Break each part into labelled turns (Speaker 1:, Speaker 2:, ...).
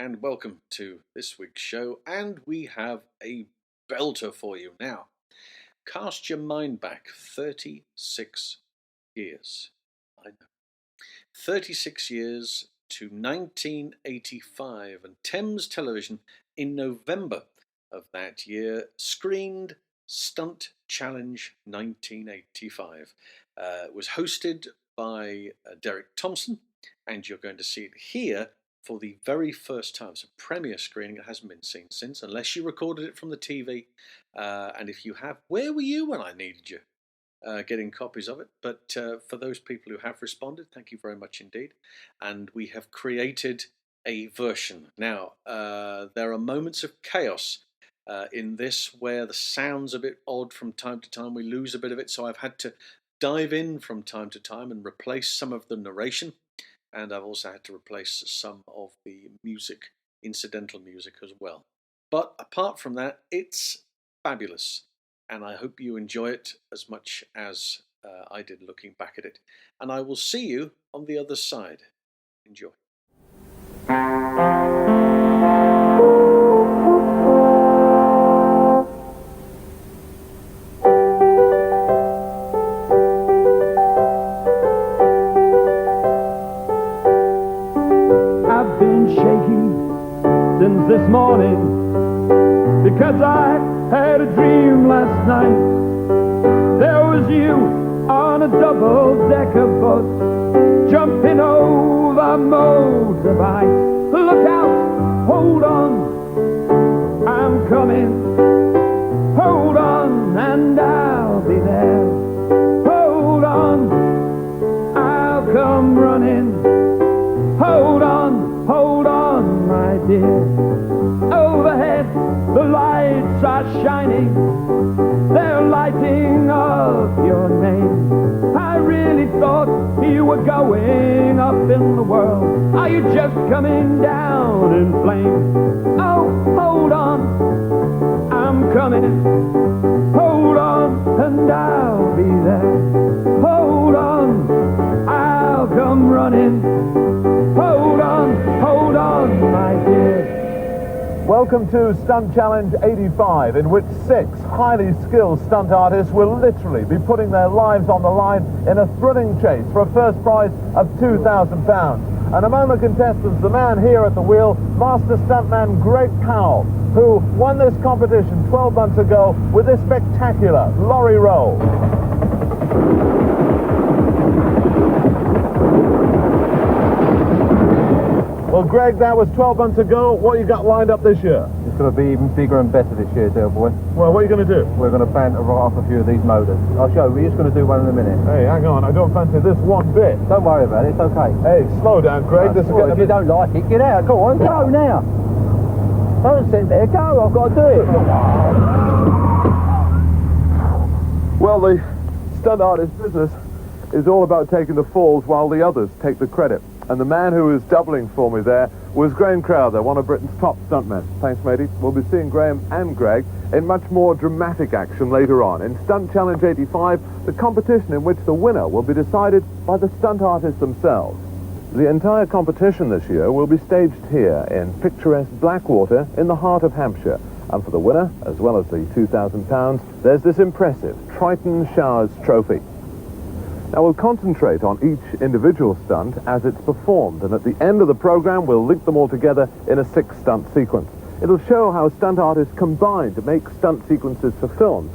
Speaker 1: and welcome to this week's show. And we have a belter for you now. Cast your mind back 36 years. I know. 36 years to 1985, and Thames Television in November of that year screened Stunt Challenge 1985. It was hosted by Derek Thompson, and you're going to see it here for the very first time. It's a premiere screening. It hasn't been seen since, unless you recorded it from the TV. And if you have, where were you when I needed you? Getting copies of it. But for those people who have responded, thank you very much indeed. And we have created a version. Now, there are moments of chaos in this where the sound's a bit odd from time to time. We lose a bit of it, so I've had to dive in from time to time and replace some of the narration. And I've also had to replace some of the music, incidental music as well. But apart from that, it's fabulous. And I hope you enjoy it as much as I did looking back at it. And I will see you on the other side. Enjoy.
Speaker 2: Since this morning, because I had a dream last night. There was you on a double-decker bus, jumping over motorbikes. Look out, hold on, I'm coming. Hold on, and I'll be there. Hold on, I'll come running. Hold on, my dear. Overhead, the lights are shining. They're lighting up your name. I really thought you were going up in the world. Are you just coming down in flames? Oh, hold on, I'm coming. Hold on, and I'll be there. Hold on, I'll come running. Hold on, my dear.
Speaker 3: Welcome to Stunt Challenge 85, in which 6 highly skilled stunt artists will literally be putting their lives on the line in a thrilling chase for a first prize of £2,000. And among the contestants, the man here at the wheel, master stuntman Greg Powell, who won this competition 12 months ago with this spectacular lorry roll. Well, Greg, that was 12 months ago. What you got lined up this year?
Speaker 4: It's going to be even bigger and better this year, dear boy.
Speaker 3: Well, what are you going to do?
Speaker 4: We're going to banter right off a few of these motors. I'll show you. We're just going to do one in a minute.
Speaker 3: Hey, hang on. I don't fancy this one bit.
Speaker 4: Don't worry about it. It's okay.
Speaker 3: Hey, slow down, Greg. This is
Speaker 4: if you don't like it, get out. Go on. Go now. Don't sit there. Go. I've got to do it.
Speaker 3: Well, the stunt artist business is all about taking the falls while the others take the credit. And the man who was doubling for me there was Graeme Crowther, one of Britain's top stuntmen. Thanks, matey. We'll be seeing Graeme and Greg in much more dramatic action later on. In Stunt Challenge 85, the competition in which the winner will be decided by the stunt artists themselves. The entire competition this year will be staged here in picturesque Blackwater in the heart of Hampshire. And for the winner, as well as the £2,000, there's this impressive Triton Showers trophy. Now, we'll concentrate on each individual stunt as it's performed, and at the end of the program, we'll link them all together in a 6-stunt sequence. It'll show how stunt artists combine to make stunt sequences for films.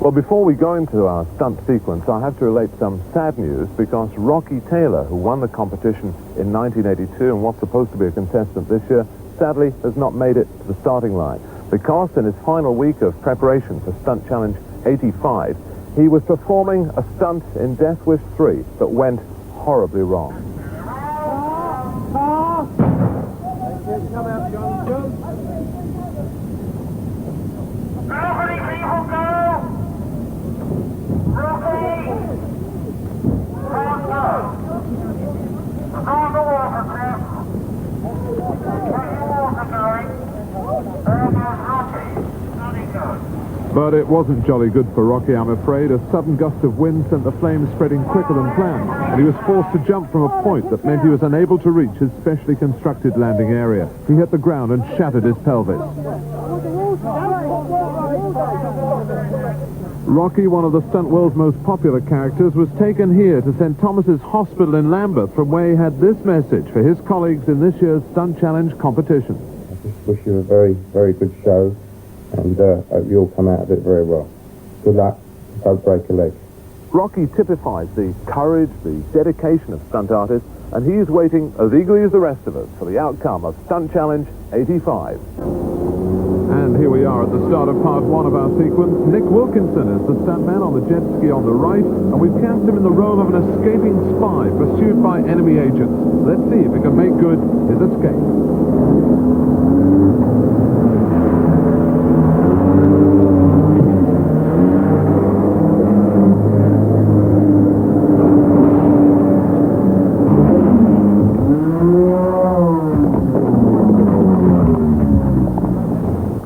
Speaker 3: Well, before we go into our stunt sequence, I have to relate some sad news, because Rocky Taylor, who won the competition in 1982 and was supposed to be a contestant this year, sadly has not made it to the starting line, because in his final week of preparation for Stunt Challenge 85, he was performing a stunt in Death Wish 3 that went horribly wrong.
Speaker 5: How many people go? Rocky! Go on the water, please. Where's the water going? There goes Rocky. How do you go?
Speaker 3: But it wasn't jolly good for Rocky, I'm afraid. A sudden gust of wind sent the flames spreading quicker than planned, and he was forced to jump from a point that meant he was unable to reach his specially constructed landing area. He hit the ground and shattered his pelvis. Rocky, one of the stunt world's most popular characters, was taken here to St. Thomas's Hospital in Lambeth, from where he had this message for his colleagues in this year's Stunt Challenge competition.
Speaker 6: I just wish you a very, very good show, and hope you all come out of it very well. Good luck. Don't break a leg.
Speaker 3: Rocky typifies the courage, the dedication of stunt artists, and he is waiting as eagerly as the rest of us for the outcome of Stunt Challenge 85. And here we are at the start of part one of our sequence. Nick Wilkinson is the stuntman on the jet ski on the right, and we've cast him in the role of an escaping spy pursued by enemy agents. Let's see if he can make good his escape.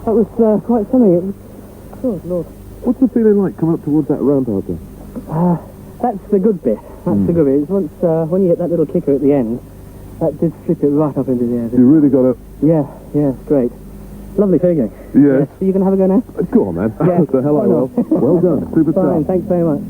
Speaker 4: That was quite something. It was... Oh, Lord.
Speaker 3: What's the feeling like coming up towards that ramp out there?
Speaker 4: That's the good bit. That's the good bit. It's once, when you hit that little kicker at the end, that did flip it right up into the air.
Speaker 3: You really got it.
Speaker 4: Yeah, it's great. Lovely figure.
Speaker 3: Yes.
Speaker 4: So you going to have a go now?
Speaker 3: Go on, man.
Speaker 4: Yeah.
Speaker 3: The hell I will. Well done. Super
Speaker 4: Fine,
Speaker 3: stuff.
Speaker 4: thanks very much.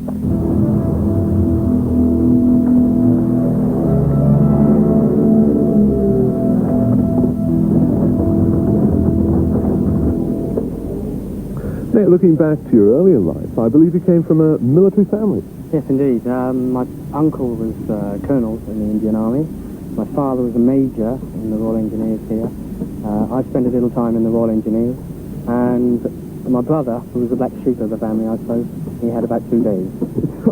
Speaker 3: Nick, looking back to your earlier life, I believe you came from a military family.
Speaker 4: Yes, indeed. My uncle was colonel in the Indian Army. My father was a major in the Royal Engineers here. I spent a little time in the Royal Engineers. And my brother, who was the black sheep of the family, I suppose, he had about 2 days.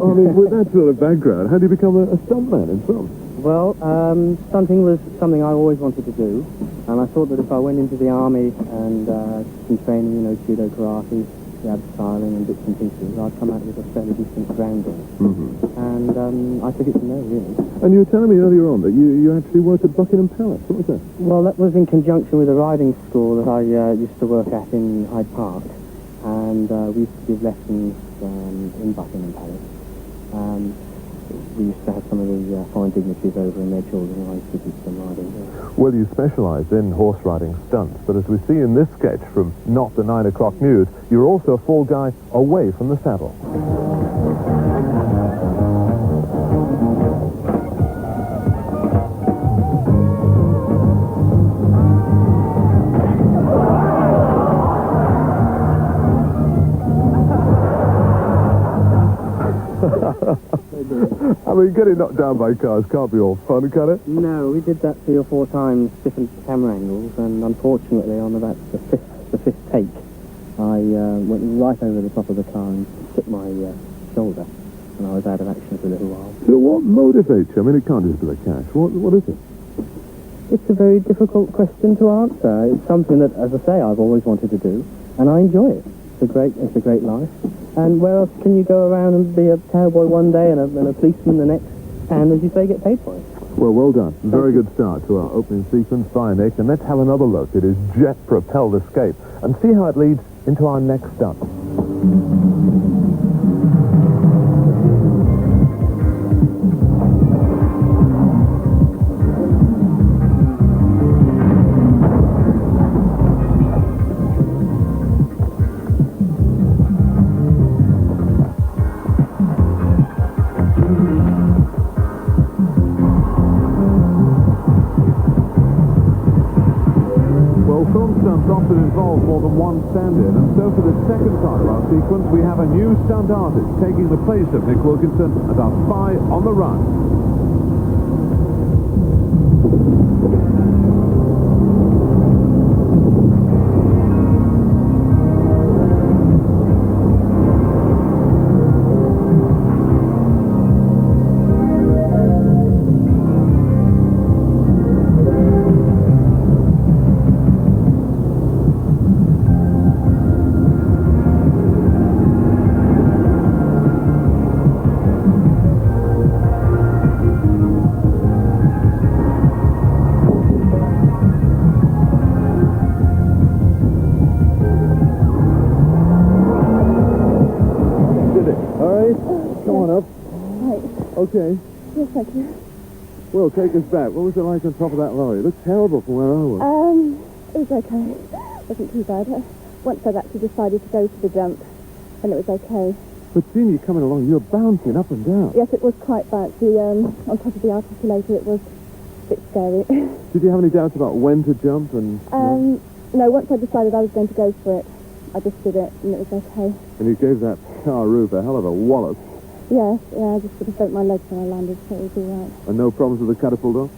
Speaker 3: I mean, with that sort of background, how did you become a stuntman in film?
Speaker 4: Well, stunting was something I always wanted to do. And I thought that if I went into the army and some training, judo, karate, jab styling and bits and pieces, I'd come out with a fairly decent grounding. And I took it from there, really.
Speaker 3: And you were telling me earlier on that you actually worked at Buckingham Palace. What was that?
Speaker 4: Well, that was in conjunction with a riding school that I used to work at in Hyde Park. And we used to give lessons in Buckingham Palace. We used to have some of the foreign dignitaries over and their children, and I used to do some riding.
Speaker 3: Well, you specialised in horse riding stunts, but as we see in this sketch from Not the 9 O'Clock News, you're also a fall guy away from the saddle. I mean, getting knocked down by cars can't be all fun, can it?
Speaker 4: No, we did that 3 or 4 times, different camera angles, and unfortunately on about the fifth take, I went right over the top of the car and hit my shoulder, and I was out of action for a little while.
Speaker 3: So what motivates you? I mean, it can't just be the cash. What is it?
Speaker 4: It's a very difficult question to answer. It's something that, as I say, I've always wanted to do, and I enjoy it. It's a great life. And where else can you go around and be a cowboy one day and a policeman the next, and, as you say, get paid for it?
Speaker 3: Well done. Very good start to our opening sequence by Nick, and let's have another look at his jet-propelled escape and see how it leads into our next stunt. Often involve more than one stand-in, and so for the second part of our sequence we have a new stunt artist taking the place of Nick Wilkinson as our spy on the run. okay? Come on up.
Speaker 7: Right.
Speaker 3: Okay.
Speaker 7: Yes, thank you.
Speaker 3: Well, take us back. What was it like on top of that lorry? It looked terrible from where I was.
Speaker 7: It was okay. It wasn't too bad. Once I'd actually decided to go for the jump, then it was okay.
Speaker 3: But seeing you coming along, you were bouncing up and down.
Speaker 7: Yes, it was quite bouncy. On top of the articulator, it was a bit scary.
Speaker 3: Did you have any doubts about when to jump? And
Speaker 7: no, once I decided I was going to go for it, I just did it, and it was okay.
Speaker 3: And you gave that car roof a hell of a wallop.
Speaker 7: Yes, I just sort of bent my legs when I landed, so it was all right.
Speaker 3: And no problems with the catapult off?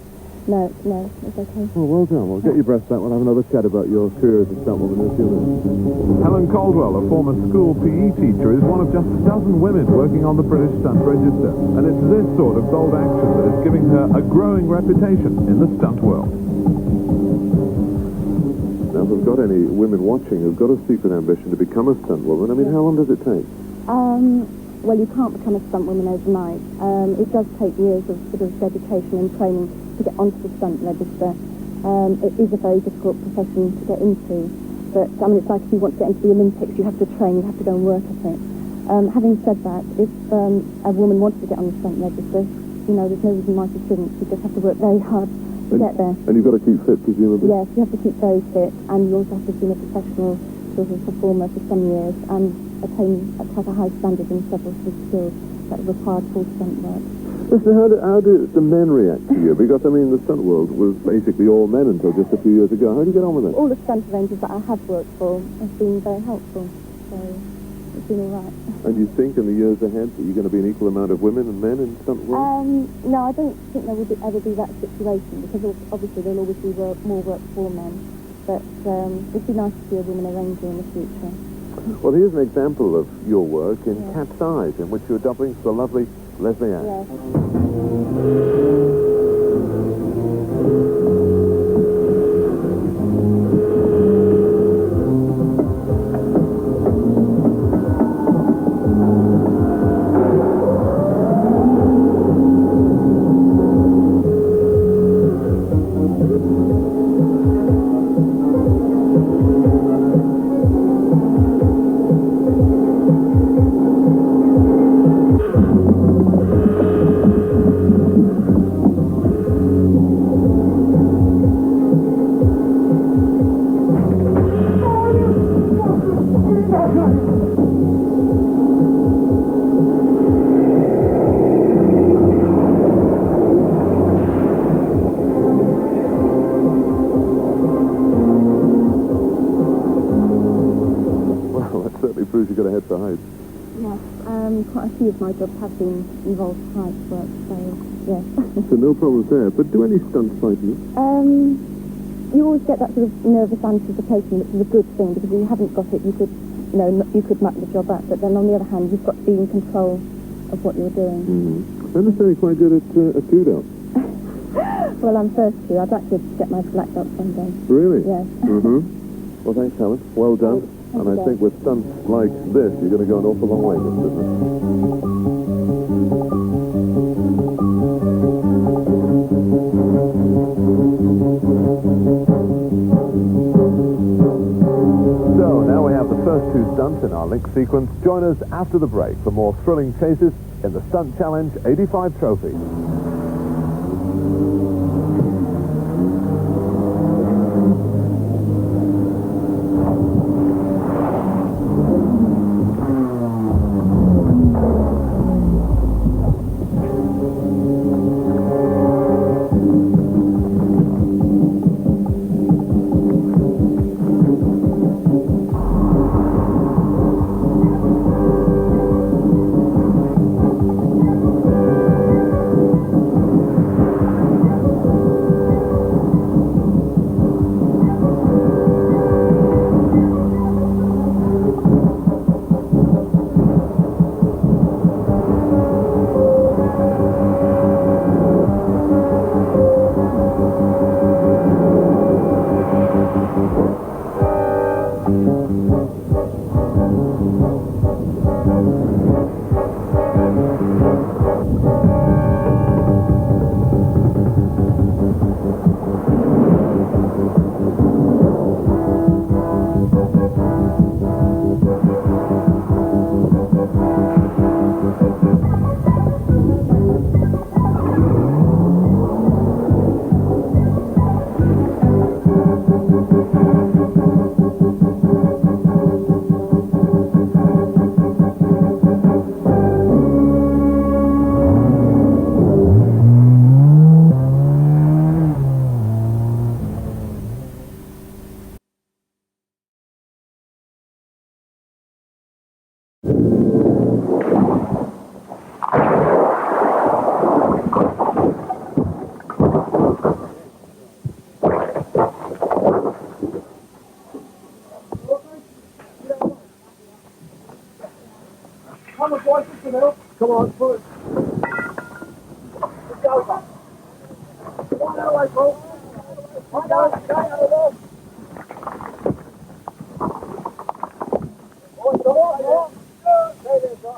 Speaker 7: No, it was okay.
Speaker 3: Well done. Well, get your breath back. We'll have another chat about your career as a stuntwoman in a few minutes. Helen Caldwell, a former school PE teacher, is one of just a dozen women working on the British Stunt Register. And it's this sort of bold action that is giving her a growing reputation in the stunt world. Now, if we've got any women watching who've got a secret ambition to become a stunt woman, I mean, how long does it take?
Speaker 7: Well, you can't become a stunt woman overnight. It does take years of sort of dedication and training to get onto the stunt register. It is a very difficult profession to get into. But, I mean, it's like if you want to get into the Olympics, you have to train, you have to go and work at it. Having said that, if a woman wants to get on the stunt register, you know, there's no reason why she shouldn't. She just has to work very hard to get there.
Speaker 3: And you've got to keep fit, presumably?
Speaker 7: Yes, you have to keep very fit, and you also have to be a professional sort of performer for some years and attain quite a high standard in several sort of skills that are required for stunt work.
Speaker 3: Listen, how do the men react to you? Because, I mean, the stunt world was basically all men until just a few years ago. How do you get on with it?
Speaker 7: All the stunt arrangers that I have worked for have been very helpful, so it's been all right.
Speaker 3: And you think in the years ahead that you're going to be an equal amount of women and men in stunt world?
Speaker 7: No, I don't think there will ever be that situation, because obviously there'll always be more work for men. But it'd be nice to see a woman arranger in the future.
Speaker 3: Well, here's an example of your work in Cat's Eyes, in which you're doubling for the lovely Leslie Ann.
Speaker 7: Yes. Quite a few of my jobs have been involved height work, so yes.
Speaker 3: So no problems there. But do any stunts frighten you?
Speaker 7: You always get that sort of nervous anticipation, which is a good thing, because if you haven't got it, you could muck the job up. But then on the other hand, you've got to be in control of what you're doing.
Speaker 3: I understand you're quite good at judo.
Speaker 7: Well, I'm first to. I'd like to get my black belt someday.
Speaker 3: Really?
Speaker 7: Yes.
Speaker 3: Well, thanks, Helen. Well done. And I think with stunts like this, you're going to go an awful long way in this business. So, now we have the first two stunts in our link sequence. Join us after the break for more thrilling chases in the Stunt Challenge 85 Trophy.
Speaker 5: on the boys, Mr. Mill.
Speaker 3: Come on, push.
Speaker 5: Let's go. Come on, out of the way, folks. Find out, guy out of there. Boys, come on, yeah. There it is, sir.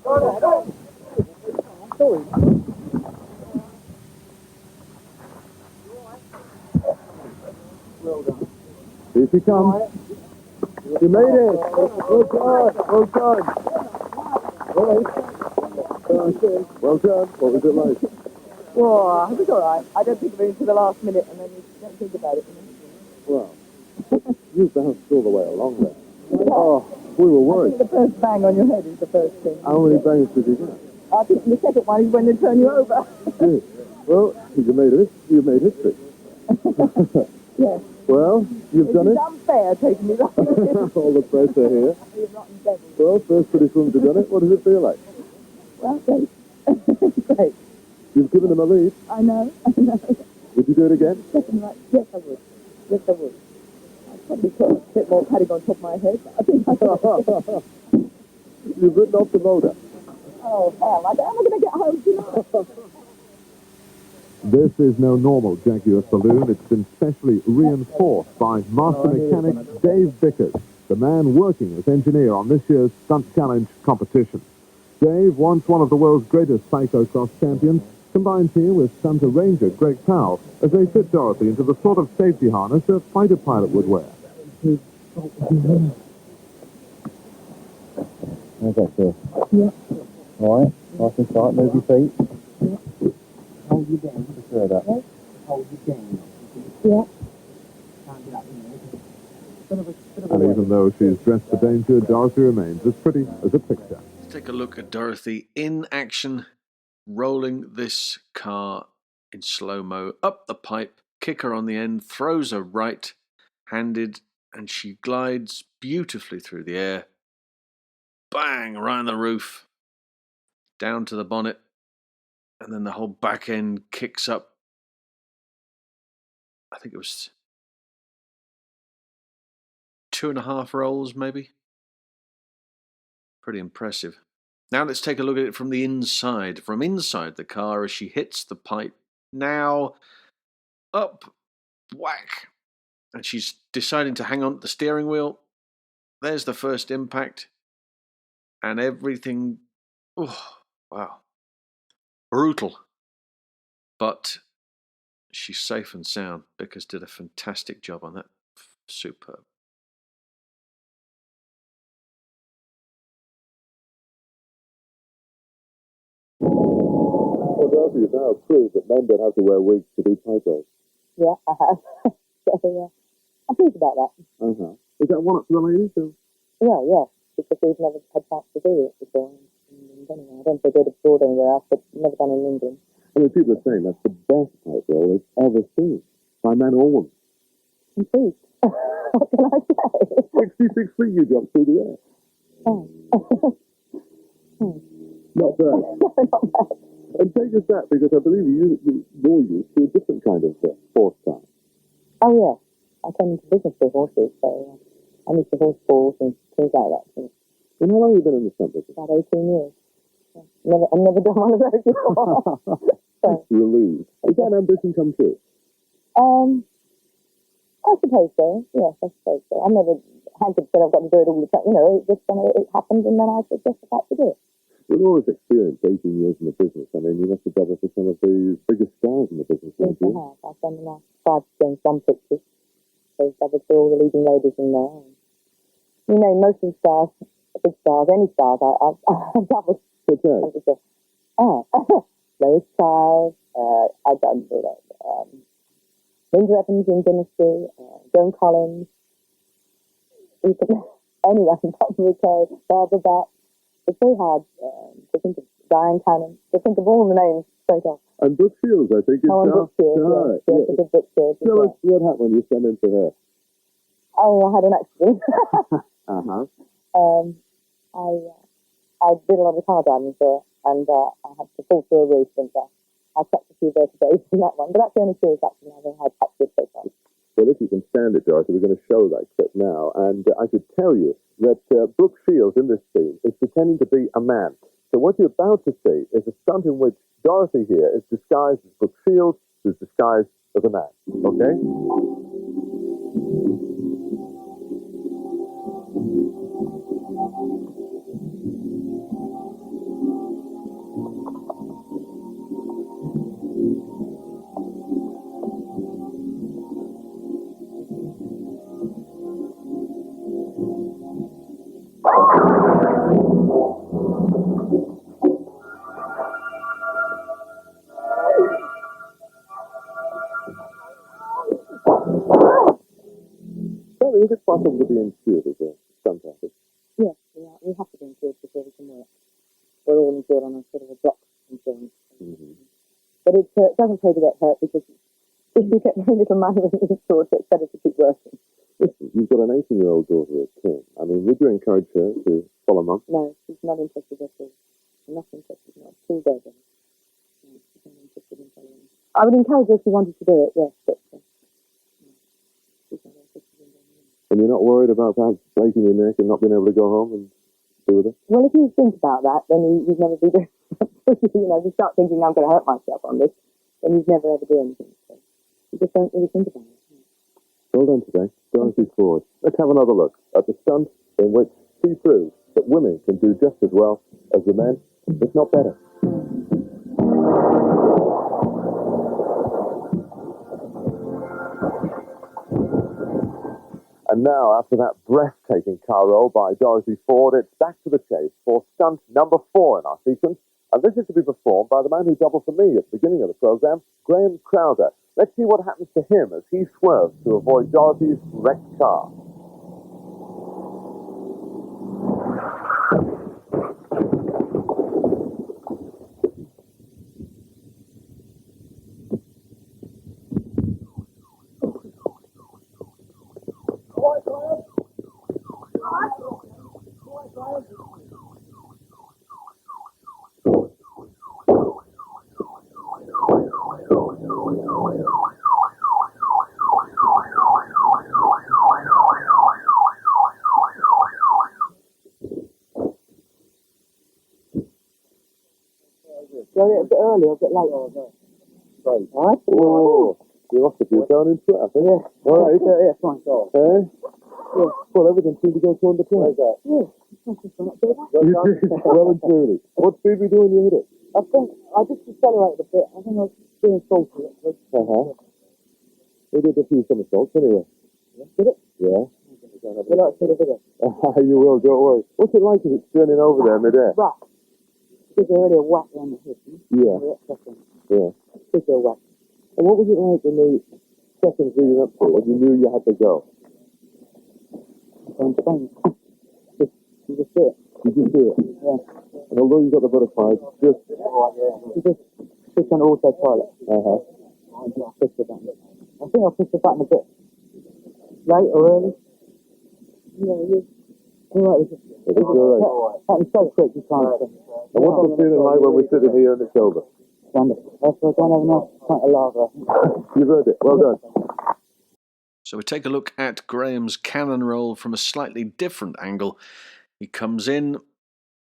Speaker 5: Go on, go.
Speaker 3: Here she comes. You made it. Well done. Well done. Well done. What was it like?
Speaker 8: Oh, it was all right. I don't think of it until the last minute, and then you don't think about it.
Speaker 3: Well, you bounced all the way along there. Oh, we were
Speaker 8: I
Speaker 3: worried.
Speaker 8: think the first bang on your head is the first thing.
Speaker 3: How many bangs did you get?
Speaker 8: I think the second one is when they turn you over.
Speaker 3: Good. Well, you made history.
Speaker 8: Yes.
Speaker 3: Well, you've done
Speaker 8: It's
Speaker 3: it.
Speaker 8: unfair taking me long.
Speaker 3: All the pressure here.
Speaker 8: You're not in devil.
Speaker 3: Well, first British woman to done it. What does it feel like?
Speaker 8: Well, great. Great.
Speaker 3: You've given them a lead.
Speaker 8: I know. I know.
Speaker 3: Would you do it again?
Speaker 8: Second right. Yes, I would. Yes, I would. I'd probably put a bit more padding on top of my head. But I think I could.
Speaker 3: You've written off the motor.
Speaker 8: Oh, hell. How am I going to get home tonight?
Speaker 3: This is no normal Jaguar saloon. It's been specially reinforced by master mechanic Dave Vickers, the man working as engineer on this year's Stunt Challenge competition. Dave, once one of the world's greatest cyclocross champions, combines here with stunt arranger Greg Powell as they fit Dorothy into the sort of safety harness a fighter pilot would wear.
Speaker 6: How's that feel?
Speaker 8: Yeah.
Speaker 6: All right, nice and tight, move your feet.
Speaker 8: Hold you down.
Speaker 6: Prefer that.
Speaker 8: Yes. Hold you down. Yeah. Can't get up in there.
Speaker 3: And even though she's dressed for danger, Dorothy remains as pretty as a picture.
Speaker 1: Let's take a look at Dorothy in action, rolling this car in slow-mo up the pipe, kicker on the end, throws her right-handed, and she glides beautifully through the air. Bang! Right on the roof, down to the bonnet, and then the whole back end kicks up. I think it was 2.5 rolls, maybe. Pretty impressive. Now let's take a look at it from the inside. From inside the car as she hits the pipe. Now, up, whack. And she's deciding to hang on to the steering wheel. There's the first impact. And everything, oh, wow. Brutal. But she's safe and sound. Vickers did a fantastic job on that. Superb.
Speaker 3: Well, Dorothy, you've now proved that men don't have to wear wigs to do cycles.
Speaker 8: Yeah, I have. So, I think about that.
Speaker 3: Uh-huh. Is that one up for the ladies? Or?
Speaker 8: Well, yes, because we've never had chance to do it before. Anyway, I don't think I did abroad anywhere else, but never done in England.
Speaker 3: I mean, people are saying that's the best pipe roll they've ever seen, by man or woman.
Speaker 8: Indeed. What can I say?
Speaker 3: 66 feet you jumped through the air.
Speaker 8: Oh.
Speaker 3: Not bad.
Speaker 8: No, not bad.
Speaker 3: And take us that, because I believe you're used to a different kind of horsepower.
Speaker 8: Oh, yeah. I came into business with horses, so I'm used to horse balls and things like that. So
Speaker 3: And how long have you been in the stunt business?
Speaker 8: about 18 years. I've never done one of those before. So,
Speaker 3: Relieved. Is that ambition come true?
Speaker 8: I suppose so. Yes, I suppose so. I've never hankered said I've got to do it all the time. You know, it just it happened, and then I just had to do it.
Speaker 3: With all this experience, 18 years in the business, I mean, you must have doubled for some of the biggest stars in the business,
Speaker 8: Yes,
Speaker 3: haven't
Speaker 8: I
Speaker 3: you?
Speaker 8: have. I've done the last 5 James Bond pictures. So I've for all the leading ladies in there. And, you know, most of the stars, big stars, any stars, I've doubled.
Speaker 3: What's that?
Speaker 8: Lois Child, I've done, Linda Evans in Dynasty, Joan Collins, anyone, Barbara Kay, Barbara Beck. It's very hard to think of Diane Cannon, to think of all the names straight off.
Speaker 3: And Brooke Shields, I think, is
Speaker 8: Oh, and Brooke Shields, yes, I did Brooke Shields as
Speaker 3: Tell
Speaker 8: well.
Speaker 3: us what happened when you stand into her.
Speaker 8: Oh, I had an accident.
Speaker 3: Uh-huh.
Speaker 8: I did a lot of car driving for her, and I had to fall through a roof, and I checked a few vertebrae in that one, but that's the only serious accident I've ever had touched with so far.
Speaker 3: Well, if you can stand it, Dorothy, we're going to show that clip now. And I should tell you that Brooke Shields in this scene is pretending to be a man. So what you're about to see is a stunt in which Dorothy here is disguised as Brooke Shields, who's disguised as a man. Okay? So is it possible to be insured as a stunt artist?
Speaker 8: Yes, we have to be insured before we can work. We're all insured on a sort of a drop insurance. But it doesn't pay to get hurt because if you get very little money when you're insured, so it's better to keep working.
Speaker 3: Listen, you've got an 18-year-old daughter at home. I mean, would you encourage her to follow mum?
Speaker 8: No, she's not interested at all. She's not interested, not too bad. No, she's not interested in following. I would encourage her if she wanted to do it, yes, but no, she's not interested in doing it.
Speaker 3: And you're not worried about perhaps breaking your neck and not being able to go home and be with her?
Speaker 8: Well, if you think about that, then you'd never be doing it. You know, if you start thinking I'm going to hurt myself on this, then you'd never ever do anything. So you just don't really think about it.
Speaker 3: Well done today, Dorothy Ford. Let's have another look at the stunt in which she proves that women can do just as well as the men, if not better. And now, after that breathtaking car roll by Dorothy Ford, it's back to the chase for stunt number 4 in our sequence. And this is to be performed by the man who doubled for me at the beginning of the program, Graeme Crowther. Let's see what happens to him as he swerves to avoid Dorothy's wrecked car.
Speaker 8: Go a bit early or a bit late?
Speaker 3: Right.
Speaker 8: All right?
Speaker 3: Oh, you're off the few down in traffic.
Speaker 8: Yeah.
Speaker 3: All right.
Speaker 8: Yeah, fine.
Speaker 3: Eh? Yeah. Well, everything seemed to go according to plan.
Speaker 8: Yeah.
Speaker 3: You did, well and truly. What speed were you doing you hit it?
Speaker 8: I think I just accelerated a bit. I think I was doing 40.
Speaker 3: We did a few somersaults anyway.
Speaker 8: Did it?
Speaker 3: Yeah.
Speaker 8: Would like to see the video?
Speaker 3: You will, don't worry. What's it like as it's turning over there midair?
Speaker 8: Right. Gives you already a whack on the hip.
Speaker 3: Yeah. Yeah.
Speaker 8: Gives you a whack.
Speaker 3: And what was it like in the seconds leading up to it when you knew you had to go?
Speaker 8: I'm fine. You just do it.
Speaker 3: You just do it?
Speaker 8: Yeah.
Speaker 3: And although you got the butterflies, just...
Speaker 8: You just push on autopilot. Push the button. I think I'll push the button a bit late or early. Yeah, yeah. All right. That was so quick, you can't see.
Speaker 3: And what's the feeling like when we're sitting here and it's over?
Speaker 8: Wonderful. That's why I don't have enough pint of lager.
Speaker 3: You've heard it. Well done.
Speaker 1: So we take a look at Graeme's cannon roll from a slightly different angle. He comes in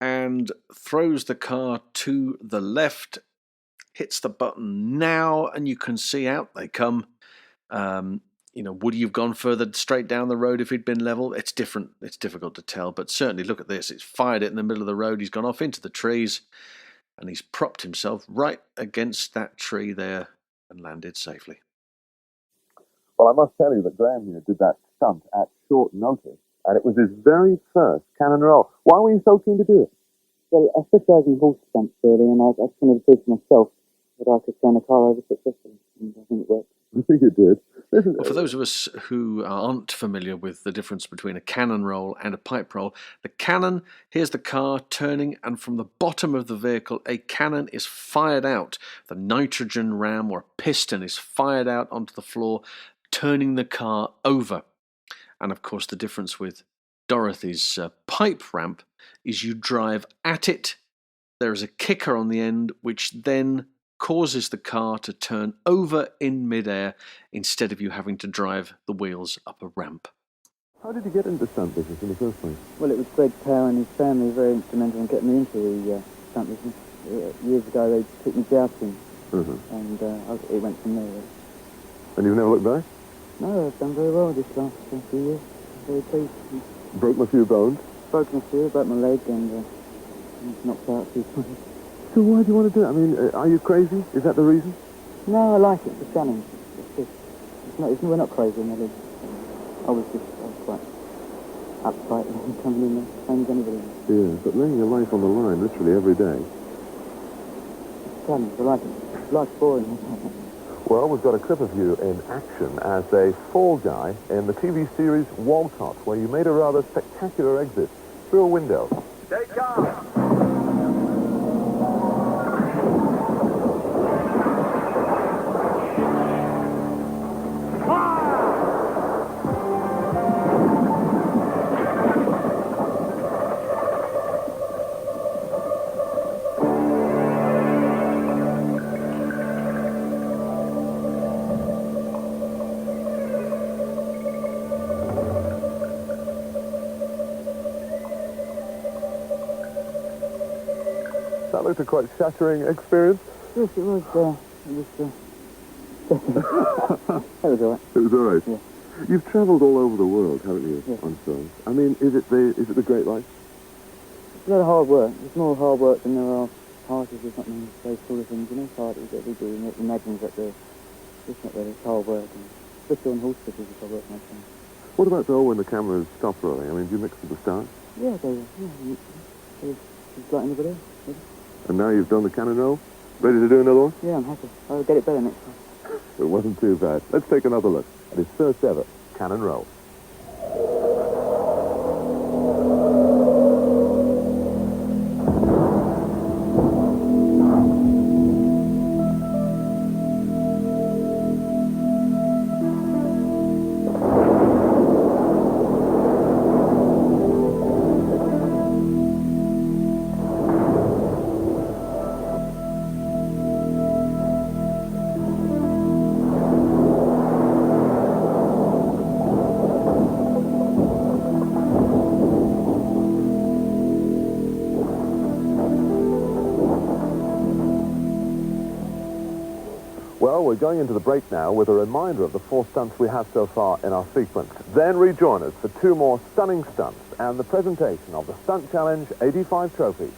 Speaker 1: and throws the car to the left, hits the button now, and you can see out they come. You know, would he have gone further straight down the road if he'd been level? It's different. It's difficult to tell, but certainly look at this. It's fired it in the middle of the road. He's gone off into the trees, and he's propped himself right against that tree there and landed safely.
Speaker 3: Well, I must tell you that Graeme here did that stunt at short notice, and it was his very first cannon roll. Why were you so keen to do it?
Speaker 8: Well, I specialise in horse stunts, really, and I just wanted to prove to myself that I could turn a car over successfully, and I think it worked.
Speaker 3: I think it did.
Speaker 1: Well, for those of us who aren't familiar with the difference between a cannon roll and a pipe roll, the cannon, here's the car turning, and from the bottom of the vehicle, a cannon is fired out. The nitrogen ram or piston is fired out onto the floor, turning the car over. And of course, the difference with Dorothy's pipe ramp is you drive at it. There is a kicker on the end, which then causes the car to turn over in midair instead of you having to drive the wheels up a ramp.
Speaker 3: How did you get into the stunt business in the first place?
Speaker 8: Well, it was Greg Power and his family very instrumental in getting me into the stunt business. Years ago, they took me jousting, and it went from there. Really.
Speaker 3: And you've never looked back?
Speaker 8: No, I've done very well this last few years. Very pleased.
Speaker 3: Broken a few bones?
Speaker 8: Broken a few, broke my leg, and knocked out a few times.
Speaker 3: So why do you want to do it? I mean, are you crazy? Is that the reason?
Speaker 8: No, I like it. It's a challenge. We're not crazy in the league. I was quite uptight and coming in there, same as anybody.
Speaker 3: Yeah, but laying your life on the line literally every day.
Speaker 8: It's a challenge. I like it. Life's boring.
Speaker 3: Well, we've got a clip of you in action as a fall guy in the TV series Walcott, where you made a rather spectacular exit through a window.
Speaker 5: Take off!
Speaker 3: That looked a quite shattering experience.
Speaker 8: Yes, it was. That was all right.
Speaker 3: It was all right.
Speaker 8: Yeah.
Speaker 3: You've travelled all over the world, haven't you,
Speaker 8: Yeah.
Speaker 3: on films? I mean, is it the great life?
Speaker 8: It's a lot of hard work. It's more hard work than there are parties or something, those sort of things. You know, parties that we do, and it imagines that it's not really. It's hard work. And especially on horse pitches, it's hard work myself.
Speaker 3: What about, though, when the cameras stop rolling? I mean, do you mix with the stars?
Speaker 8: Yeah, it's like anybody else. Yeah.
Speaker 3: And now you've done the cannon roll? Ready to do another one?
Speaker 8: Yeah, I'm happy. I'll get it better next time.
Speaker 3: It wasn't too bad. Let's take another look at his first ever cannon roll. Well, we're going into the break now with a reminder of the 4 stunts we have so far in our sequence. Then rejoin us for 2 more stunning stunts and the presentation of the Stunt Challenge 85 trophy.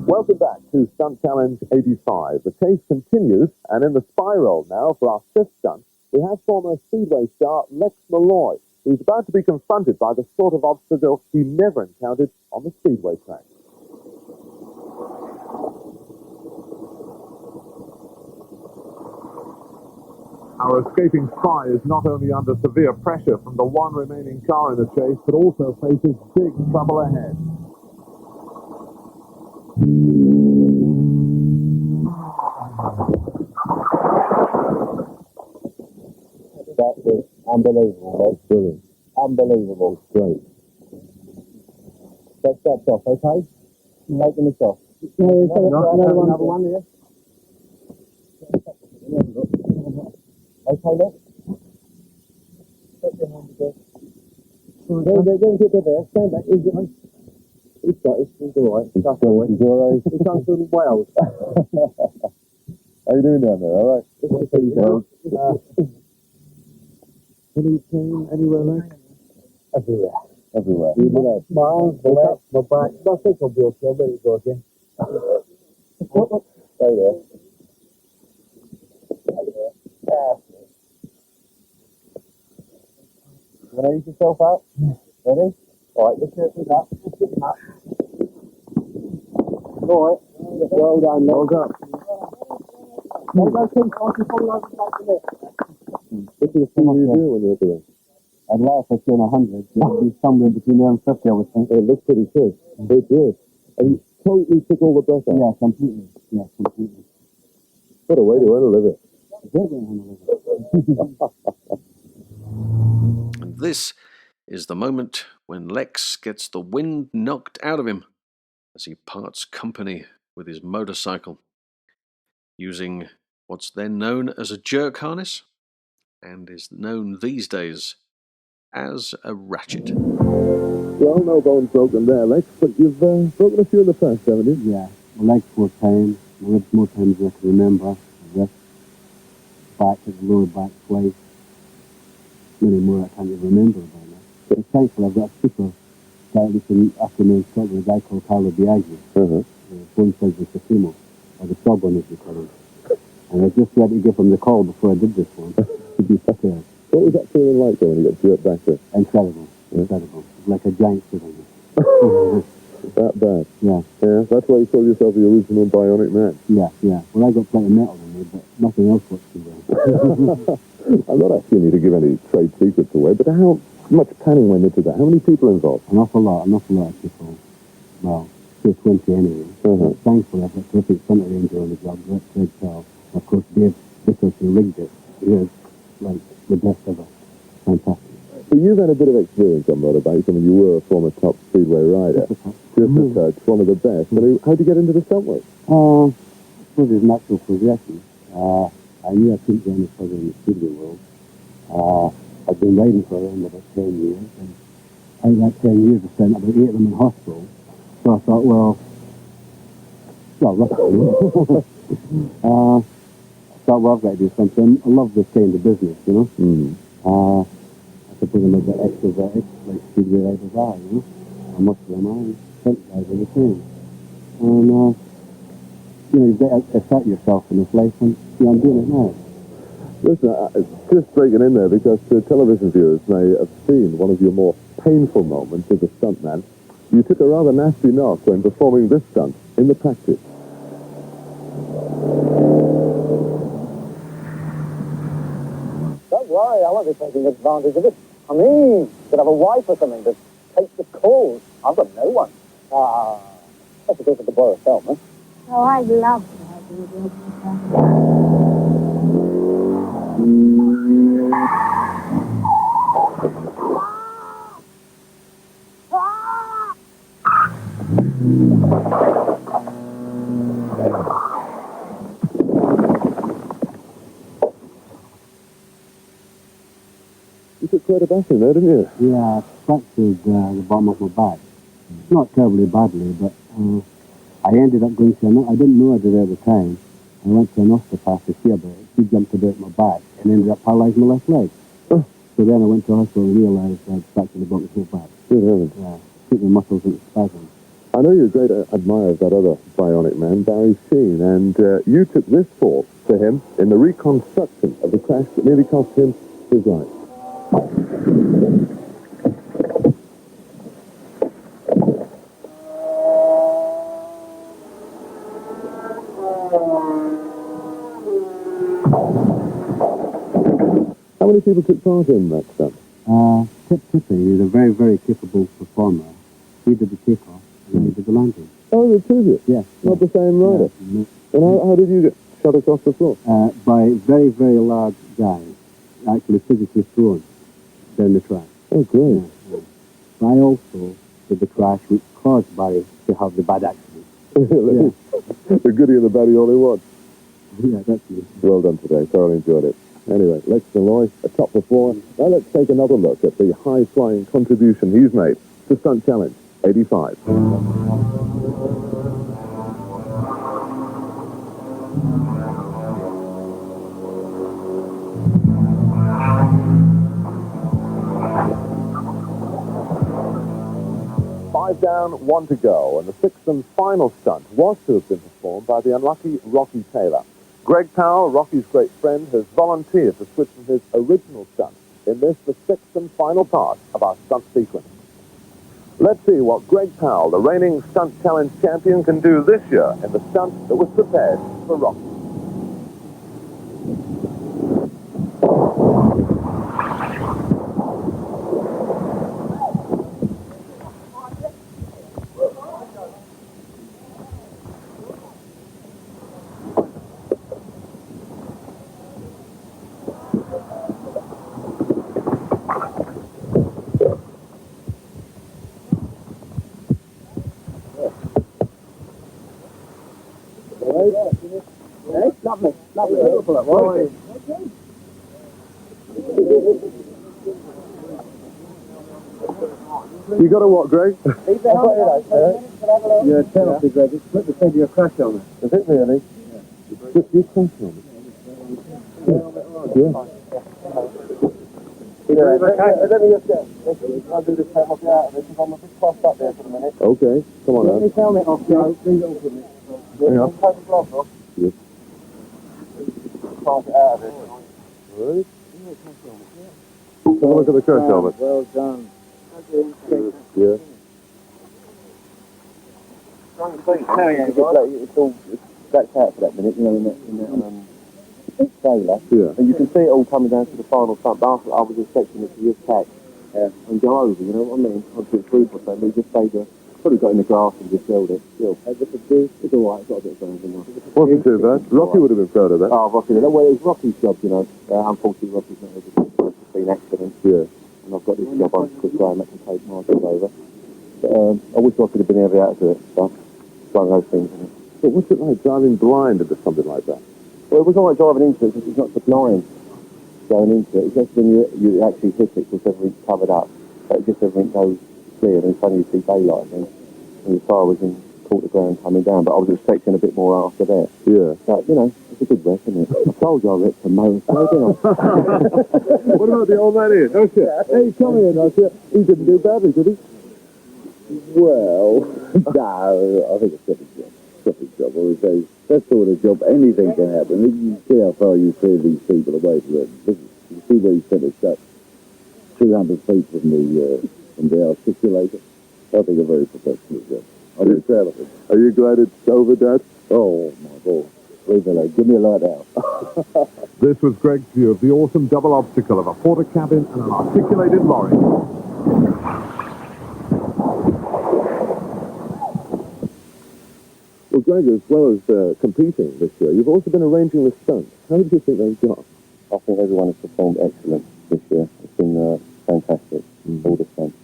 Speaker 3: Welcome back to Stunt Challenge 85. The chase continues, and in the spiral now for our fifth stunt, we have former Speedway star Lex Milloy, who's about to be confronted by the sort of obstacle he never encountered on the Speedway track. Our escaping spy is not only under severe pressure from the one remaining car in the chase, but also faces big trouble ahead.
Speaker 8: That was unbelievable. That's brilliant. Unbelievable. Great. That's off, okay? Taking this off. Another one here. Okay, look. Put your hand there. Don't get there. Stand back. He's got it. He's all right. He's all right. He comes from Wales.
Speaker 3: How you doing down there? All right. Any pain anywhere, Lex?
Speaker 8: Everywhere.
Speaker 3: Everywhere.
Speaker 8: My arms, my legs, my back. I think I'll be okay. I'm ready to go again. Stay there. You want to ease yourself out? Ready? All right, lift it up. Lift it up. All right. Well done, mate.
Speaker 3: Well done.
Speaker 8: Don't go too fast. You fall over the neck.
Speaker 3: What do you do when you're doing?
Speaker 8: I'd like to see 100. It'd be somewhere between there and 50, I would think.
Speaker 3: It looks pretty good. It did. And you totally took all the breath out.
Speaker 8: Yeah, completely. Yeah, completely.
Speaker 3: What a way to earn a living.
Speaker 1: And this is the moment when Lex gets the wind knocked out of him as he parts company with his motorcycle, using what's then known as a jerk harness and is known these days as a ratchet.
Speaker 3: Well, no bones broken there, Lex, but you've broken a few in the past, haven't you?
Speaker 8: Yeah, my legs were pain. My ribs more times than I can remember. The rest, back to the lower back place. Many more I can't even remember about now. But thankfully I've got a super guy after me in Scotland, a guy called CALDWELL. Bone surgeon for female, or the sawbone as we call him. And I just had to give him the call before I did this one. Yeah.
Speaker 3: What was that feeling like though when you got jerked back there?
Speaker 8: Incredible. Incredible. It's like a giant sitting
Speaker 3: That bad?
Speaker 8: Yeah.
Speaker 3: Yeah, that's why you call yourself the original bionic man.
Speaker 8: Yeah, yeah. Well, I got plenty of metal in me, but nothing else works too well.
Speaker 3: I'm not asking you to give any trade secrets away, but how much planning went into that? How many people involved?
Speaker 8: An awful lot of people. Well, say 20 anyway. Thankfully, I've got terrific stunt arranger on the job, Derek Thompson. Of course, Dave Vickers, who rigged it. He is like the best ever. Fantastic.
Speaker 3: So you've had a bit of experience on motorbikes. I mean, you were a former top speedway rider. Just a touch, one of the best. But how'd you get into the stunt work?
Speaker 8: I suppose it's natural progression. I knew I couldn't go any further in the speedway world. I've been riding for around about 10 years, and out of that 10 years I spent about 8 of them in hospital. So I thought, roughly, I thought, I've got to do something. I love this kind of business, you know. I suppose I'm a bit extroverted, like speedway riders are, you know. And most of them are, stunt guys are the same. And, you know, you've got to assert yourself in this life, and yeah, I'm doing it now.
Speaker 3: Listen, just breaking in there because the television viewers may have seen one of your more painful moments as a stuntman. You took a rather nasty knock when performing this stunt in the practice.
Speaker 8: Don't worry, I won't be taking advantage of it. I mean, could have a wife or something to take the calls. I've got no one. That's a bit of the boy film, huh?
Speaker 7: Oh, I love to have you with
Speaker 3: You took quite a bashing there, didn't you?
Speaker 8: Yeah, I fractured the bottom of my back. Not terribly badly, but I ended up going to I didn't know I did it at the time. I went to an osteopath to see about it. He jumped about my back and ended up paralyzing my left leg. So then I went to hospital and realised I'd fractured the bottom of my back.
Speaker 3: Good heavens.
Speaker 8: Yeah, took the muscles into spasm.
Speaker 3: I know you're a great admirer of that other bionic man, Barry Sheen, and you took this fall to him in the reconstruction of the crash that nearly cost him his life. How many people took part in that stunt?
Speaker 9: Tippy is a very, very capable performer. He did the takeoff and he did the landing.
Speaker 3: Oh, the two of you?
Speaker 9: Yes.
Speaker 3: Not the same rider?
Speaker 9: No.
Speaker 3: And how did you get shot across the floor?
Speaker 9: By very, very large guys, actually physically thrown down the track.
Speaker 3: Oh, great.
Speaker 9: I also did the crash which caused Barry to have the bad accident.
Speaker 3: Really?
Speaker 9: Yeah.
Speaker 3: The goodie and the baddie all in one.
Speaker 9: Yeah, that's me.
Speaker 3: Well done today. Thoroughly enjoyed it. Anyway, Lex Milloy, a top performer. Now let's take another look at the high-flying contribution he's made to Stunt Challenge 85. Five down, one to go, and the sixth and final stunt was to have been performed by the unlucky Rocky Taylor. Greg Powell, Rocky's great friend, has volunteered to switch from his original stunt in this, the sixth and final part of our stunt sequence. Let's see what Greg Powell, the reigning Stunt Challenge champion, can do this year in the stunt that was prepared for Rocky.
Speaker 8: Lovely, beautiful it was.
Speaker 3: You got a what, Greg?
Speaker 9: You're a penalty, Greg. It's put the head of your crash helmet.
Speaker 3: Is it really? Yeah. You crash helmet? Yeah.
Speaker 8: Let me just get I'll do this helmet out of it because I'm a bit crossed up there for the minute.
Speaker 3: Okay, come on,
Speaker 8: Get this helmet off, Joe. Bring it off with me.
Speaker 3: Hang on.
Speaker 8: Take the glove off.
Speaker 3: Yes.
Speaker 8: Pass it out of it.
Speaker 3: Ready? Have a look at the crash helmet.
Speaker 8: Well done.
Speaker 3: Yeah.
Speaker 8: It's all backed out for that minute, you know, in that trailer.
Speaker 3: Yeah.
Speaker 8: And you can see it all coming down to the final front. But I was expecting it to just catch and go over, you know what I mean? I was a bit through for them. We just stayed there. Probably got in the grass and just held it. Still. It's all right. It's got a bit of burns in there.
Speaker 3: Wasn't too bad. Rocky would have been proud of that.
Speaker 8: Oh, Rocky. Well, it was Rocky's job, you know. Unfortunately, Rocky's not able to see an accident.
Speaker 3: Yeah.
Speaker 8: And I've got this job on because Graeme had to take my job over. But I wish I could have been able to do it. So it's one of those things, isn't it?
Speaker 3: But what's it like driving blind into something like that?
Speaker 8: Well, it was all right driving into it because it's not the blind going into it. It's just when you actually hit it because everything's covered up. But just everything goes clear and suddenly you see daylight then. And the car was in quarter ground coming down, but I was expecting a bit more after that.
Speaker 3: Yeah.
Speaker 8: But, you know, it's a good wreck, isn't it? I told you I wrecked a motor, didn't I?
Speaker 3: What about the old man here? Oh, shit. Hey, come here, no, shit. He didn't do badly, did he?
Speaker 10: Well, no, I think it's a job. I would say that sort of job, anything can happen. You see how far you clear these people away from it. You see where you set us up, 200 feet from the articulator. I think a very professional job. I'm very proud of it.
Speaker 3: Are you glad it's over, Dad?
Speaker 10: Oh, my boy. Leave me alone. Give me a light out.
Speaker 3: This was Greg's view of the awesome double obstacle of a porter cabin and an articulated lorry. Well, Greg, as well as competing this year, you've also been arranging the stunts. How did you think they've gone?
Speaker 8: I think everyone has performed excellent this year. It's been fantastic. All the stunts.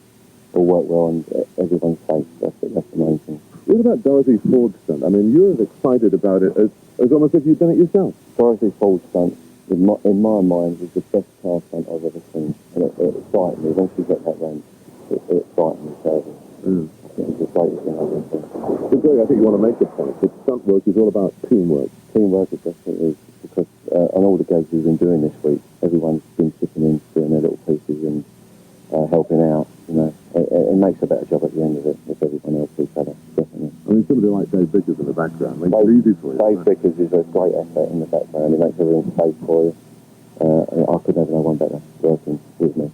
Speaker 8: All work well and everyone's safe. That's the main thing.
Speaker 3: What about Dorothy Ford's stunt? I mean, you're as excited about it as almost if you'd done it yourself.
Speaker 8: Dorothy Ford's stunt, in my mind, was the best car stunt I've ever seen. And it frightened me. Once you get that round, it frightened me terribly. I think it was the greatest thing I've ever seen.
Speaker 3: So, Greg, I think you want to make the point that stunt work is all about teamwork.
Speaker 8: Teamwork is definitely is, because on all the gigs we've been doing this week, everyone's been chipping in, doing their little pieces and helping out, you know. It makes a better job at the end of it if everyone helps each other. So
Speaker 3: mean, somebody like Dave Vickers in the background makes it easy for you.
Speaker 6: Dave Vickers is a great effort in the background. He makes everything safe for you. And I could never know one better working with me.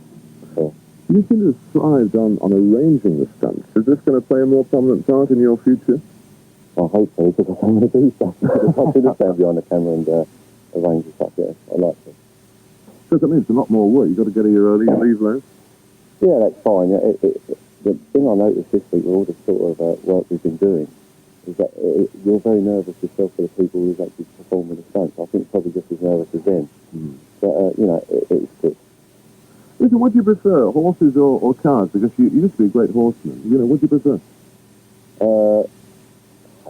Speaker 6: So,
Speaker 3: You seem to have thrived on arranging the stunts. Is this going to play a more prominent part in your future?
Speaker 6: I hope so, because I'm going to do stuff. I should have stand behind the camera and arrange the stuff, yeah. I like to.
Speaker 3: Because, I mean, it's a lot more work. You've got to get here early and leave late.
Speaker 6: Yeah, that's fine. Yeah, the thing I noticed this week with all the sort of work we've been doing is that you're very nervous yourself for the people who's actually performing the stunts. I think probably just as nervous as them. But, you know, it's good.
Speaker 3: Listen, what do you prefer, horses or cars? Because you used to be a great horseman. You know, what do you prefer?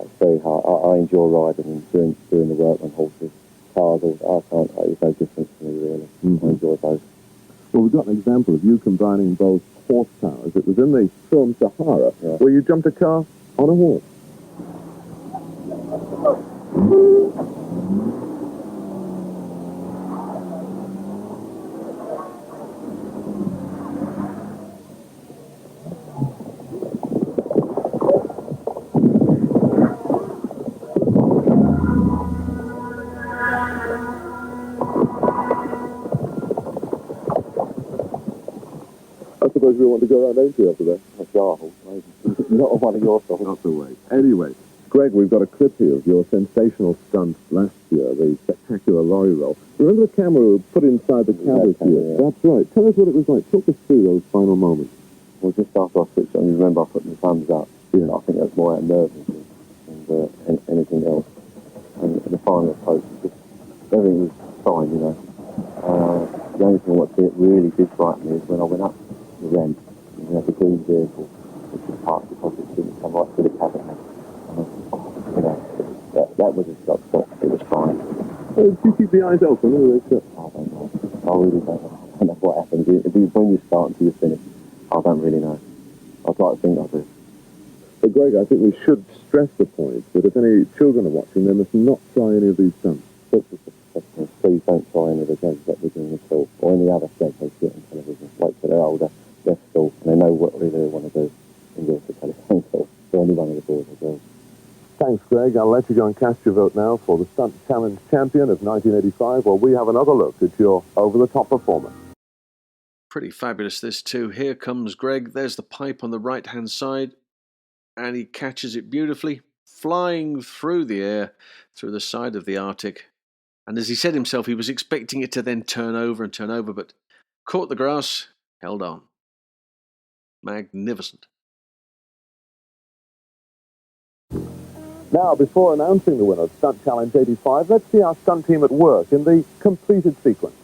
Speaker 6: It's very hard. I enjoy riding and doing the work on horses. Cars, I can't. It's no difference to me, really. I enjoy both.
Speaker 3: Well, we've got an example of you combining both horsepowers. It was in the film Sahara, where you jumped a car on a horse. I suppose we want to go around Aintree after that.
Speaker 6: That's our horse, maybe. Not one of your songs.
Speaker 3: Not the way. Anyway, Greg, we've got a clip here of your sensational stunt last year, the spectacular lorry roll. Remember the camera we put inside the cab here?
Speaker 6: Yeah.
Speaker 3: That's right. Tell us what it was like. Talk us through those final moments.
Speaker 6: Well, just after I switched on, you remember I put my thumbs up.
Speaker 3: Yeah.
Speaker 6: I think that was more out of nervousness and anything else. And the final approach, everything was fine, you know. The only thing what really did frighten me is when I went up the ramp, and we had the green vehicle, which was parked because it didn't come right through the cabin. You know, that was a shock, but it was fine.
Speaker 3: Did you keep the eyes open? Or were they shut?
Speaker 6: I don't know. I really don't know. I don't know what happens. When you start until you finish, I don't really know. I'd like to think I do.
Speaker 3: But Greg, I think we should stress the point that if any children are watching, they must not try any of these stunts.
Speaker 6: Please don't try any of the gags that we're doing at all, or any other gags they see on television. Wait till they're older, they're school, and they know what really they want to do and go to telephone call for any one of the boys or girls.
Speaker 3: Thanks, Greg. I'll let you go and cast your vote now for the Stunt Challenge Champion of 1985, while we have another look at your over-the-top performance.
Speaker 1: Pretty fabulous, this too. Here comes Greg. There's the pipe on the right-hand side, and he catches it beautifully, flying through the air, through the side of the Arctic. And as he said himself, he was expecting it to then turn over, but caught the grass, held on. Magnificent.
Speaker 3: Now, before announcing the winner of Stunt Challenge 85, let's see our stunt team at work in the completed sequence.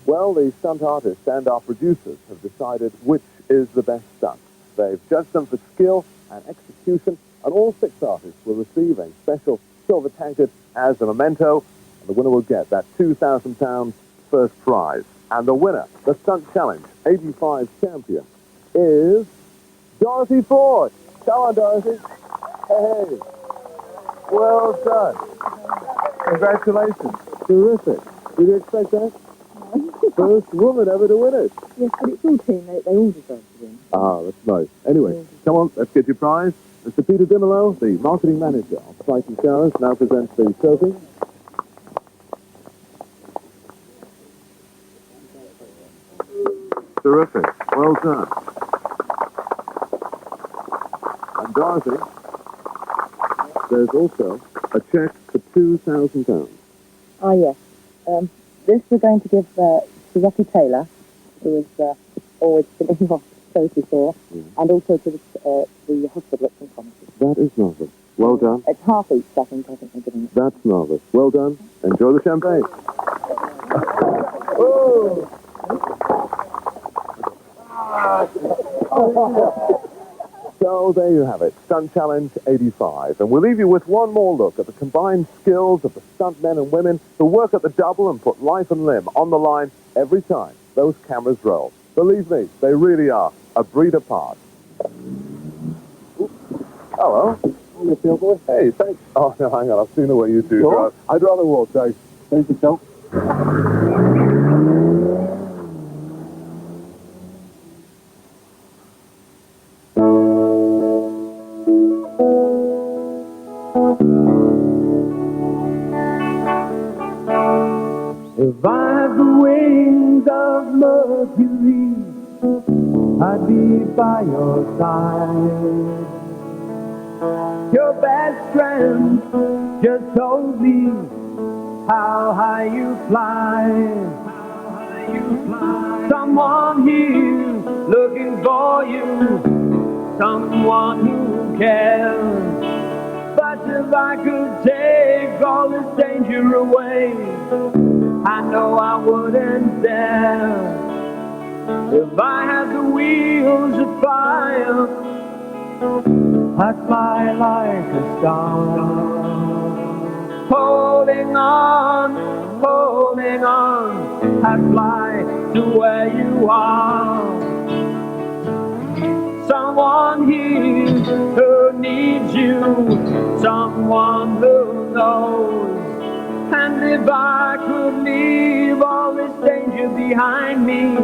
Speaker 3: Well, the stunt artists and our producers have decided which is the best stunt. They've judged them for skill and execution, and all 6 artists will receive a special silver tankard as a memento, and the winner will get that £2,000 first prize. And the winner, the Stunt Challenge 85 champion, is Dorothy Ford. Come on, Dorothy. Hey. Well done. Congratulations. Terrific. Did you expect that?
Speaker 7: No.
Speaker 3: First woman ever to win it.
Speaker 7: Yes, but it's all team. They all deserve to win.
Speaker 3: Ah, that's nice. Anyway, come on, let's get your prize. Mr. Peter Dimolo, the marketing manager of Flight and Showers, now presents the trophy. Terrific. Well done. And Dorothy, there's also a cheque for £2,000.
Speaker 8: Ah, yes. This we're going to give to Rocky Taylor, who is always filling off Sophie for, and also to the hospital at St. Thomas.
Speaker 3: That is marvellous. Well done.
Speaker 8: It's half each, I think they're giving it.
Speaker 3: That's marvellous. Well done. Enjoy the champagne. So there you have it, Stunt Challenge 85. And we'll leave you with one more look at the combined skills of the stunt men and women who work at the double and put life and limb on the line every time those cameras roll. Believe me, they really are a breed apart. Hello. Hey, thanks. Oh, no, hang on. I've seen the way you two drive. I'd rather walk, Dave. Thank yourself.
Speaker 2: If I had the wings of Mercury, I'd be by your side. Your best friend just told me how high you fly. Someone here looking for you, someone who cares. But if I could take all this danger away, I know I wouldn't dare. If I had the wheels of fire, I'd fly like a star. Holding on, I'd fly to where you are. Someone here who needs you, someone who knows. And if I could leave all this danger behind me,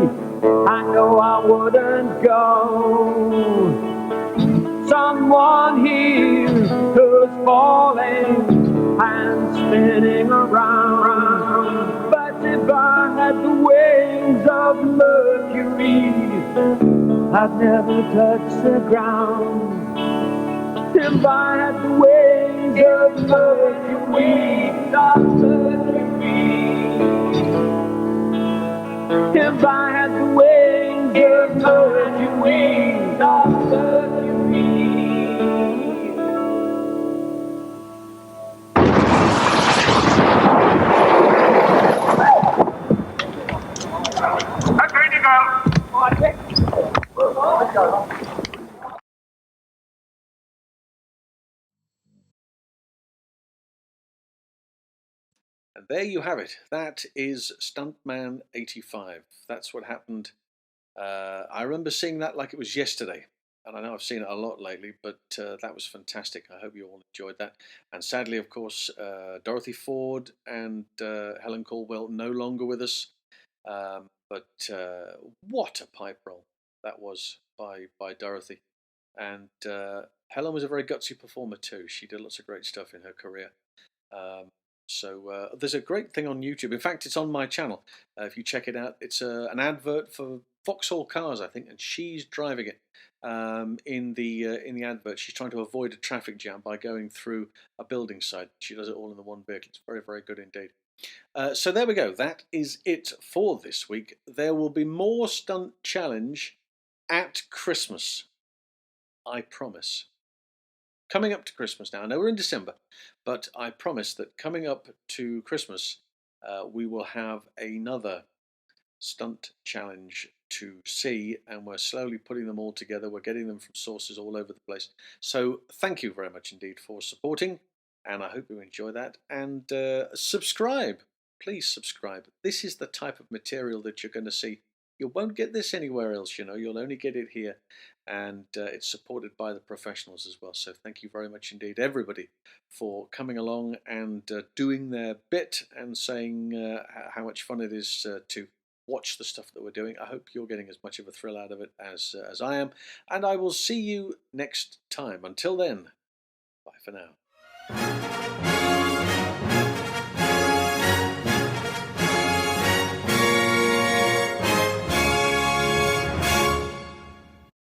Speaker 2: I know I wouldn't go. Someone here who's falling and spinning around. But if I had the wings of Mercury, I'd never touch the ground. If I had the wings of Mercury, if I had the wings of Mercury,
Speaker 5: I'm ready to go.
Speaker 1: And there you have it. That is Stuntman 85. That's what happened. I remember seeing that like it was yesterday. And I know I've seen it a lot lately, but that was fantastic. I hope you all enjoyed that. And sadly, of course, Dorothy Ford and Helen Caldwell no longer with us. But what a pipe roll that was by Dorothy. And Helen was a very gutsy performer too. She did lots of great stuff in her career. So there's a great thing on YouTube. In fact, it's on my channel. If you check it out, it's an advert for Vauxhall cars, I think, and she's driving it. In the advert, she's trying to avoid a traffic jam by going through a building site. She does it all in the one vehicle. It's very, very good indeed. So there we go. That is it for this week. There will be more Stunt Challenge at Christmas. I promise. Coming up to Christmas now. I know we're in December, but I promise that coming up to Christmas, we will have another stunt challenge to see, and we're slowly putting them all together. We're getting them from sources all over the place. So thank you very much indeed for supporting, and I hope you enjoy that. And subscribe. Please subscribe. This is the type of material that you're going to see. You won't get this anywhere else, you know. You'll only get it here, and it's supported by the professionals as well. So thank you very much indeed, everybody, for coming along and doing their bit and saying how much fun it is to watch the stuff that we're doing. I hope you're getting as much of a thrill out of it as I am, and I will see you next time. Until then, bye for now.